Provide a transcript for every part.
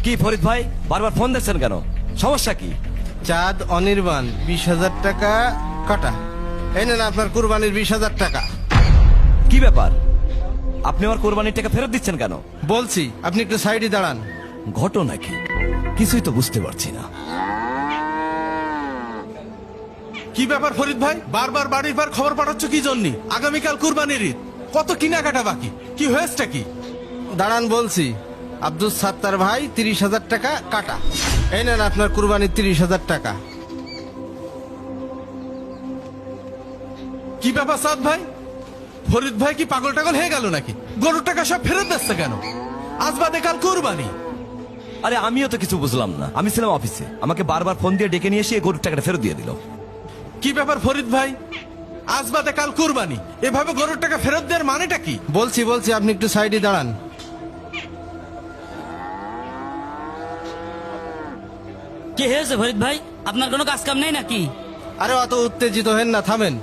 কি ফরিদ ভাই বারবার ফোন দিচ্ছেন কেন? সমস্যা কি? চাঁদ অনির্বাণ 20,000 টাকা কাটা। এই নেন আপনার কুরবানির 20,000 টাকা। কি ব্যাপার, আপনি আমার কোরবানির টাকা ফেরত দিচ্ছেন কেন? বলছি আপনি একটু সাইডে দাঁড়ান। ঘটনা কি কিছুই তো বুঝতে পারছি না। কি ব্যাপার ফরিদ ভাই, বারবার বাড়ির পর খবর পাঠাচ্ছ কি জন্য? আগামীকাল কুরবানির ঈদ, কত কেনাকাটা বাকি, কি হয়েছে কি? দাঁড়ান বলছি। আব্দুল সাত্তার ভাই 30,000 টাকা কাটা। এই নেন আপনার কুরবানির 30,000 টাকা। কি ব্যাপার সাদ ভাই, ফরিদ ভাই কি পাগল টাগল হয়ে গেল নাকি? গরুর টাকা সব ফেরত দিচ্ছে কেন? আজ বাদে কাল কুরবানি। আরে আমিও তো কিছু বুঝলাম না, আমি ছিলাম অফিসে, আমাকে বারবার ফোন দিয়ে ডেকে নিয়ে এসে গরুর টাকাটা ফেরত দিয়ে দিল। কি ব্যাপার ফরিদ ভাই, আজ বাদে কাল কুরবানি, এভাবে গরুর টাকা ফেরত দেওয়ার মানেটা কি? বলছি আপনি একটু সাইডে দাঁড়ান। কি হয়েছে ফরিদ ভাই, আপনার কোনো কাজ কাম নেই নাকি? আরে অত উত্তেজিত হেন না, থামেন।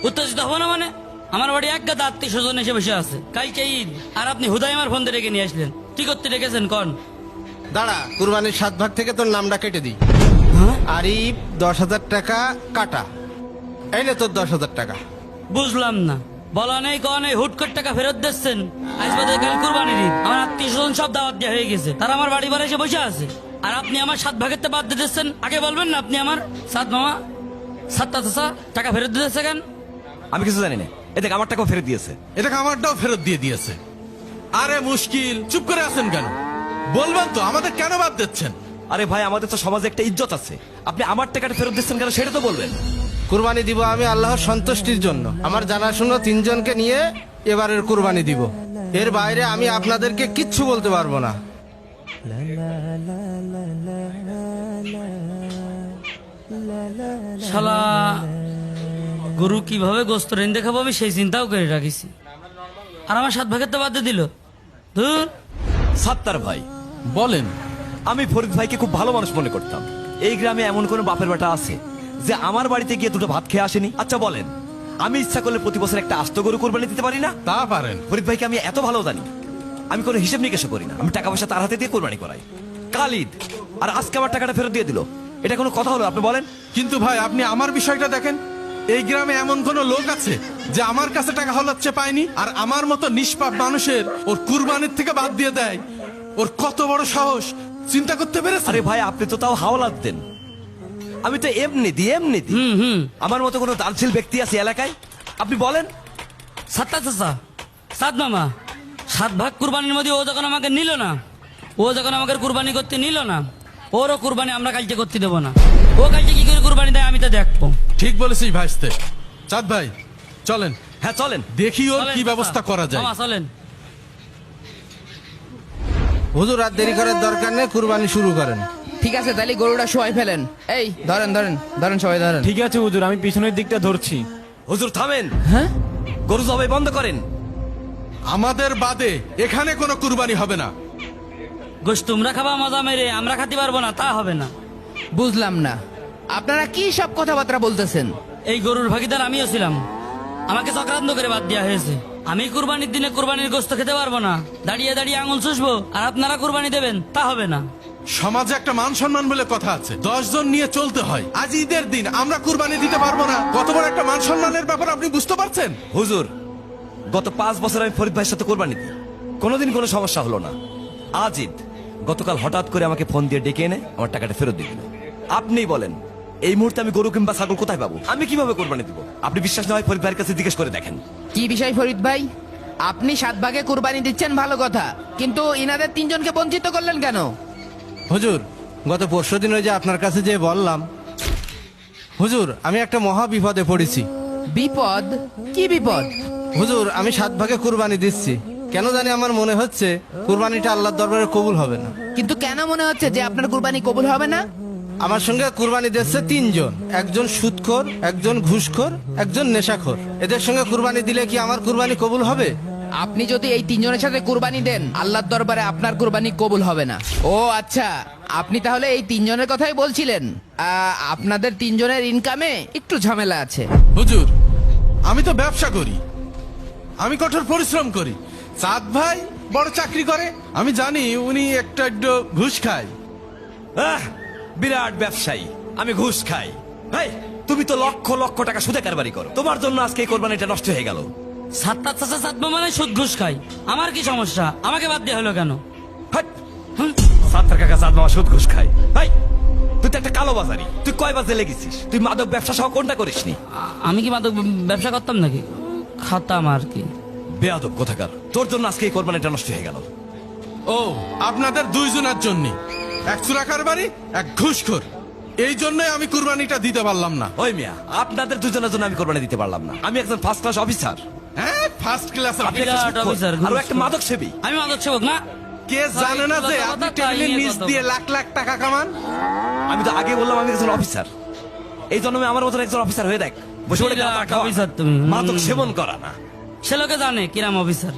উত্তেজিত হবো না মানে? আমার বাড়ি এক গাদা আত্মীয় স্বজন এসে বসে আছে, কালকে ঈদ, আর আপনি হুদাই আমার ফোন দিয়ে ডেকে নিয়ে আসলেন। কি করতে ডেকেছেন কন? দাঁড়া, কুরবানির 7 ভাগ থেকে তোর নামটা কেটে দিই। আরিফ 10,000 টাকা কাটা। এই নে তোর 10,000 টাকা। বুঝলাম না, বলা নেই কওয়া নেই, হুট করে টাকা ফেরত দিচ্ছেন। আজ বাদে কাল কুরবানির ঈদ, আমার আত্মীয় স্বজন সব দাওয়াত দেওয়া হয়ে গেছে, তারা আমার বাড়ি বাড়ি এসে বসে আছে, আর আপনি আমার 7 ভাগের তে বাদ দিয়ে দিচ্ছেন। আগে বলবেন না আপনি আমার সাত মামা সাতটা চাচা টাকা ফেরত দিতেছে কেন? আমি কিছু জানি না, এদিকে আমার টাকাও ফেরত দিয়েছে। এটাকে আমারটাও ফেরত দিয়ে দিয়েছে। আরে মুশকিল, চুপ করে আছেন কেন? বলবেন তো আমাদের কেন বাদ দিচ্ছেন? আরে ভাই আমাদের তো সমাজে একটা ইজ্জত আছে, আপনি আমার টাকাটা ফেরত দিচ্ছেন কেন সেটা তো বলবেন। কুরবানি দিব আমি আল্লাহর সন্তুষ্টির জন্য। আমার জানাশুনো 3 জনকে নিয়ে এবারের কুরবানি দিব। এর বাইরে আমি আপনাদেরকে কিচ্ছু বলতে পারবো না। শালা গরু কিভাবে গোস্ত রেন্দে খাবো আমি সেই চিন্তাও করে রাখিছি, আর আমার 7 ভাগের তো বাদ দিয়ে দিল। ধুর। সাত্তার ভাই বলেন। আমি ফরিদ ভাইকে খুব ভালো মানুষ মনে করতাম। এই গ্রামে এমন কোন বাপের বেটা আছে যে আমার বাড়িতে গিয়ে দুটো ভাত খেয়ে আসেনি? আচ্ছা বলেন, আমি ইচ্ছা করলে প্রতি বছর একটা আস্ত গরু কোরবানি দিতে পারি না? তা পারেন। ফরিদ ভাইকে আমি এত ভালো জানি, আমি কোনো হিসেব নিকেশও করি না, আমি টাকা পয়সা তার হাতে দিয়ে কোরবানি করাই। কাল ঈদ, আর আজকে আমার টাকাটা ফেরত দিয়ে দিল, এটা কোনো কথা হলো? আপনি বলেন। কিন্তু ভাই আপনি আমার বিষয়টা দেখেন, এই গ্রামে এমন কোন লোক আছে যে আমার কাছে টাকা হলাচ্ছে পায়নি, আর আমার মতো নিষ্পাপ মানুষের ওর কুরবানির থেকে বাদ দিয়ে দেয়? ওর কত বড় সাহস, চিন্তা করতে পেরেছেন? আরে ভাই আপনি তো তাও হাওলাত দেন, আমি তো এমনি দিই। আমার মতো কোনো দানশীল ব্যক্তি আছে এলাকায়? আপনি বলেন। সাতটা চাচা, 7 মামা, 7 ভাগ কুরবানির মধ্যে ও যখন আমাকে নিল না, ও যখন আমাকে কুরবানি করতে নিল না, ওরও কুরবানি আমরা কালকে করতে দেবো না। ও কালকে কি করে কুরবানি দেয় আমি তো দেখবো। ঠিক বলেছিস ভাইস্তে। চাঁদ ভাই চলেন, হ্যাঁ চলেন, দেখি ওর চলেন কি চাচা, ব্যবস্থা করা যায়। মামা চলেন। হুজুর আর দেরি করার দরকার নেই, কুরবানি শুরু করেন। ঠিক আছে, তাহলে গরুটা শোয়াই ফেলেন। এই ধরেন ধরেন ধরেন, সবাই ধরেন। ঠিক আছে হুজুর, আমি পিছনের দিকটা ধরছি। হুজুর থামেন, হ্যাঁ, গরু জবাই বন্ধ করেন। আমাদের বাদে এখানে কোনো কুরবানি হবে না। গোশ তোমরা খাবা মজা মেরে, আমরা খাতে পারবো না, তা হবে না। বুঝলাম না আপনারা কি সব কথাবার্তা বলতেছেন। এই গরুর ভাগিদার আমিও ছিলাম, আমাকে চক্রান্ত করে বাদ দেওয়া হয়েছে। আমি কুরবানির দিনে কুরবানির গোস্ত খেতে পারবো না, দাঁড়িয়ে দাঁড়িয়ে আঙুল চুষবো, আর আপনারা কুরবানি দেবেন, তা হবে না। সমাজে একটা মান সম্মান বলে কথা আছে, 10 জন নিয়ে চলতে হয়। আজ ঈদের দিন আমরা কুরবানি দিতে পারবো না, কত বড় একটা মান সম্মানের ব্যাপার আপনি বুঝতে পারছেন? হুজুর গত 5 বছর আমি ফরিদ ভাইয়ের সাথে কোরবানি দিই, কোনোদিন কোনো সমস্যা হলো না। আজ ঈদ, গতকাল হঠাৎ করে আমাকে ফোন দিয়ে ডেকে এনে আমার টাকাটা ফেরত দিয়ে দিল। আপনিই বলেন এই মুহূর্তে আমি গরু কিংবা ছাগল কোথায় পাবো? আমি কিভাবে কোরবানি দিব? আপনি বিশ্বাস না হয় ফরিদ ভাইয়ের কাছে জিজ্ঞেস করে দেখেন। কি বিষয় ফরিদ ভাই, আপনি 7 ভাগে কুরবানি দিচ্ছেন ভালো কথা, কিন্তু ইনাদের 3 জনকে বঞ্চিত করলেন কেন? হুজুর গত পরশুদিন ওই যে আপনার কাছে যে বললাম, হুজুর আমি একটা মহা বিপদে পড়েছি। বিপদ? কি বিপদ? হুজুর আমি 7 ভাগে কুরবানি দিচ্ছি, কেন জানি আমার মনে হচ্ছে কুরবানিটা আল্লাহর দরবারে কবুল হবে না। কিন্তু কেন মনে হচ্ছে যে আপনার কুরবানি কবুল হবে না? আমার সঙ্গে কুরবানি দিচ্ছে 3 জন, একজন সুদখোর, একজন ঘুষখোর, একজন নেশাখোর। এদের সঙ্গে কুরবানি দিলে কি আমার কুরবানি কবুল হবে? আপনি যদি এই 3 জনের সাথে কুরবানি দেন, আল্লাহর দরবারে আপনার কুরবানি কবুল হবে না। ও আচ্ছা, আপনি তাহলে এই 3 জনের কথাই বলছিলেন। আপনাদের 3 জনের ইনকামে একটু ঝামেলা আছে। হুজুর আমি তো ব্যবসা করি, আমি কঠোর পরিশ্রম করি। চাঁদ ভাই বড় চাকরি করে, আমি জানি উনি একটু ঘুষ খায়। বিরাট ব্যবসায়ী, আমি ঘুষ খাই? ভাই, তুমি তো লক্ষ লক্ষ টাকা সুদে কারবারি করো, তোমার জন্য আজকে এই কোরবানিটা নষ্ট হয়ে গেল। সাতটা চাচা সাতমা মানে সুদ ঘুষ খাই, আমার কি সমস্যা? আমাকে বাদ দেওয়া হলো কেন? হাট! সাত্তার কাকা সাত মামা সুদ ঘুষ খায়। ভাই, তুই তো একটা কালো বাজারি, তুই কয় বাজে লেগেছিস? তুই মাদক ব্যবসা সহ কোনটা করিসনি? আমি কি মাদক ব্যবসা করতাম নাকি? খাতাম আর কি। বেয়াদব কোথাকার, তোর জন্য আজকে এই কোরবানিটা নষ্ট হয়ে গেল। ও, আপনাদের দুইজনের জন্য, এক চোরাকার বাড়ি, এক ঘুষখোর। এই জন্যই আমি কুরবানিটা দিতে পারলাম না। ওই মিয়া, আপনাদের দুজনের জন্য আমি কোরবানি দিতে পারলাম না। আমি একজন ফার্স্ট ক্লাস অফিসার, হ্যাঁ, ফার্স্ট ক্লাস। আপনি একটা বিরাট সুদখোর, অফিসার, আরো ঘুষ। একটা মাদক সেবী। আমি মাদক সেবক না? কে জানে না যে আপনি টেবিলের নিচ কথা দিয়ে লাখ লাখ টাকা কামান? আমি তো আগে বললাম আমি একজন অফিসার, এই জন্মে আমার মতন একজন অফিসার হয়ে দেখ। বসে বসে বিরাট গাঁজা খাওয়া, অফিসার তুমি। মাদক সেবন করা না। সে লোকে জানে কিরাম অফিসার।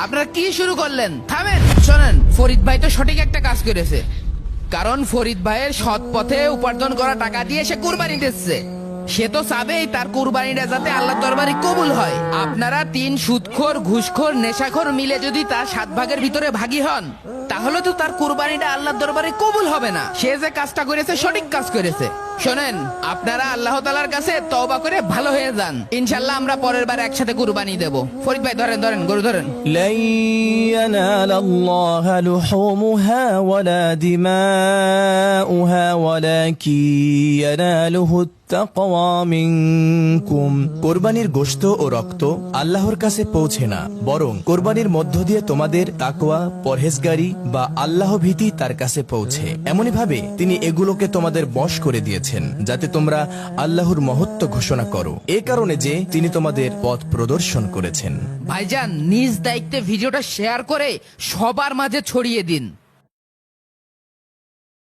আপনারা কি শুরু করলেন? থামেন। শোনেন, ফরিদ ভাই তো সঠিক একটা কাজ করেছে, কারণ ফরিদ ভাইয়ের সৎ পথে উপার্জন করা টাকা দিয়ে সে কুরবানি দিচ্ছে। সে তো চাবেই তার কুরবানিটা যাতে আল্লাহর দরবারে কবুল হয়। আপনারা 3 সুদখোর, ঘুষখোর, নেশাখোর মিলে যদি তার 7 ভাগের ভিতরে ভাগী হন, তাহলে তো তার কুরবানিটা আল্লাহর দরবারে কবুল হবে না। সে যে কাজটা করেছে সঠিক কাজ করেছে। শোনেন, আপনারা আল্লাহ তাআলার কাছে তওবা করে ভালো হয়ে যান। ইনশাআল্লাহ আমরা পরের বার একসাথে কুরবানি দেব। ফরিদ ভাই ধরেন, গরু ধরেন। لن ينال الله لحومها ولا دماؤها ولكن يناله التقوى منكم। কোরবানির গোশত ও রক্ত আল্লাহর কাছে পৌঁছে না, বরং কোরবানির মধ্য দিয়ে তোমাদের তাকওয়া, পরহেজগারি বা আল্লাহ ভীতি তার কাছে পৌঁছে। এমনি ভাবে তিনি এগুলোকে তোমাদের বশ করে দিয়েছেন যাতে তোমরা আল্লাহর মহত্ব ঘোষণা করো, এ কারণে যে তিনি তোমাদের পথ প্রদর্শন করেছেন। ভাইজান, নিজ দায়িত্বে ভিডিওটা শেয়ার করে সবার মাঝে ছড়িয়ে দিন।